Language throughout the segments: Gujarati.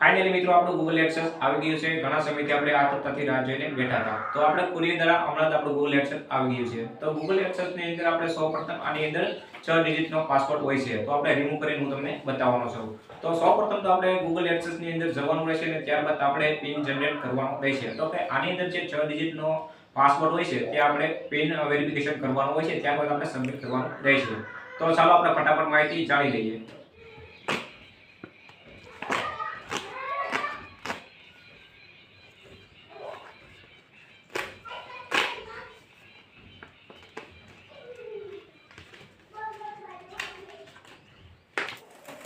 ફાઇનલી મિત્રો આપણું ગૂગલ એક્સેસ આવી ગયું છે। ઘણા સમયથી આપણે આતુરતાથી રાહ જોઈને બેઠા હતા। તો આપણે કુરિયર દ્વારા હમણાં જ આપણું ગૂગલ એક્સેસ આવી ગયું છે। તો ગૂગલ એક્સેસની અંદર આપણે સૌપ્રથમ આની અંદર 6 ડિજિટનો પાસવર્ડ હોય છે। તો આપણે રિમૂવ કરીને હું તમને બતાવવાનો છું। તો સૌપ્રથમ તો આપણે ગૂગલ એક્સેસની અંદર જવાનું રહેશે અને ત્યારબાદ આપણે પિન જનરેટ કરવાનો રહેશે। તો કે આની અંદર જે 6 ડિજિટનો પાસવર્ડ હોય છે તે આપણે પિન વેરિફિકેશન કરવાનું હોય છે, ત્યારબાદ આપણે સબમિટ કરવાનું રહેશે। તો ચાલો આપણે ફટાફટ માહિતી જાણી લઈએ।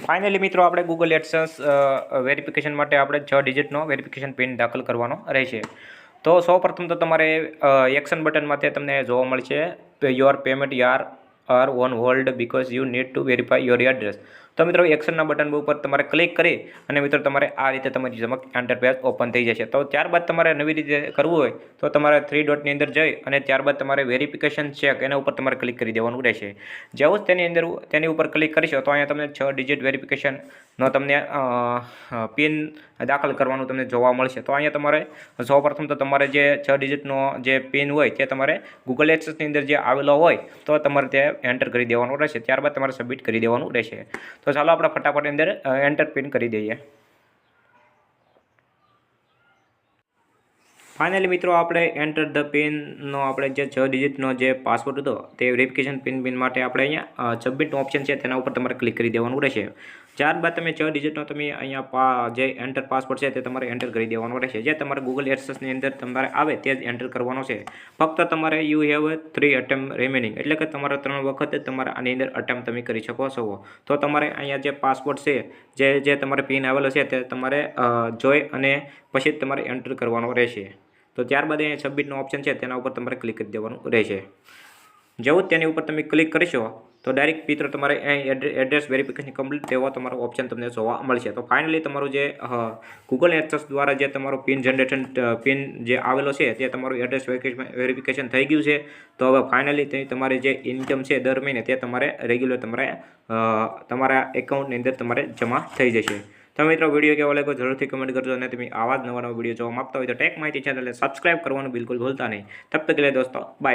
ફાઇનલી મિત્રો આપણે ગૂગલ એડસન્સ વેરિફિકેશન માટે આપણે 6 ડિજિટનો વેરિફિકેશન પિન દાખલ કરવાનો રહેશે। તો સૌપ્રથમ તો તમારે એક્શન બટનમાંથી તમને જોવા મળશે your payment are on hold because you need to verify your address. તો મિત્રો એક્શનના બટન ઉપર તમારે ક્લિક કરી અને મિત્રો તમારે આ રીતે તમારી સમક્ષ ઇન્ટરફેસ ઓપન થઈ જશે। તો ત્યારબાદ તમારે નવી રીતે કરવું હોય તો તમારે 3 ડોટની અંદર જઈ અને ત્યારબાદ તમારે વેરિફિકેશન ચેક એના ઉપર તમારે ક્લિક કરી દેવાનું રહેશે। જેવું જ તેની ઉપર ક્લિક કરશો તો અહીંયા તમને 6 ડિજિટ વેરિફિકેશનનો તમને પિન દાખલ કરવાનું તમને જોવા મળશે। તો અહીંયા તમારે સૌપ્રથમ તો તમારે જે 6 ડિજિટનો જે પિન હોય તે તમારે ગૂગલ એક્સેસની અંદર જે આવેલો હોય તો તમારે તે એન્ટર કરી દેવાનું રહેશે, ત્યારબાદ તમારે સબમિટ કરી દેવાનું રહેશે। તો ચાલો આપણે ફટાફટ અંદર એન્ટર પિન કરી દઈએ। ફાઇનલી મિત્રો આપણે એન્ટર ધ પિનનો આપણે જે 6 ડિજિટનો જે પાસવર્ડ હતો તે વેરિફિકેશન પિન માટે આપણે અહીંયા સબમિટનું ઓપ્શન છે તેના ઉપર તમારે ક્લિક કરી દેવાનું રહેશે। ત્યારબાદ તમે 6 ડિજિટનો તમે અહીંયા જે એન્ટર પાસવર્ડ છે તે તમારે એન્ટર કરી દેવાનો રહેશે। જે તમારે ગૂગલ એડસન્સની અંદર તમારે આવે તે જ એન્ટર કરવાનો છે। ફક્ત તમારે યુ હેવ 3 અટેમ્પ રિમેનિંગ, એટલે કે તમારે 3 વખત તમારે આની અંદર અટેમ્પ તમે કરી શકો છો। તો તમારે અહીંયા જે પાસવર્ડ છે જે તમારે પિન આવેલો છે તે તમારે જોઈ અને પછી તમારે એન્ટર કરવાનો રહેશે। તો ત્યારબાદ અહીંયા સબમિટનો ઓપ્શન છે તેના ઉપર તમારે ક્લિક કરી દેવાનું રહેશે। જેવું જ તેની ઉપર તમે ક્લિક કરશો તો ડાયરેક્ટ મિત્રો તમારે એડ્રેસ વેરિફિકેશન કમ્પ્લીટ તેવો તમારો ઓપ્શન તમને જોવા મળશે। તો ફાઇનલી તમારું જે ગૂગલ એડસન્સ દ્વારા જે તમારો પિન જનરેશન પિન જે આવેલો છે તે તમારું એડ્રેસ વેરિફિકેશન થઈ ગયું છે। તો હવે ફાઇનલી તમારે જે ઇન્કમ છે દર મહિને તે તમારે રેગ્યુલર તમારા એકાઉન્ટની અંદર તમારે જમા થઈ જશે। તો મિત્રો વિડીયો કેવો લાગ્યો જરૂરથી કમેન્ટ કરજો અને તમે આવા જ નવા વિડીયો જોવા માંગતા હોય તો ટેક માહિતી ચેનલને સબસ્ક્રાઇબ કરવાનું બિલકુલ ભૂલતા નહીં। તબ તક કે लिए दोस्तों बाय।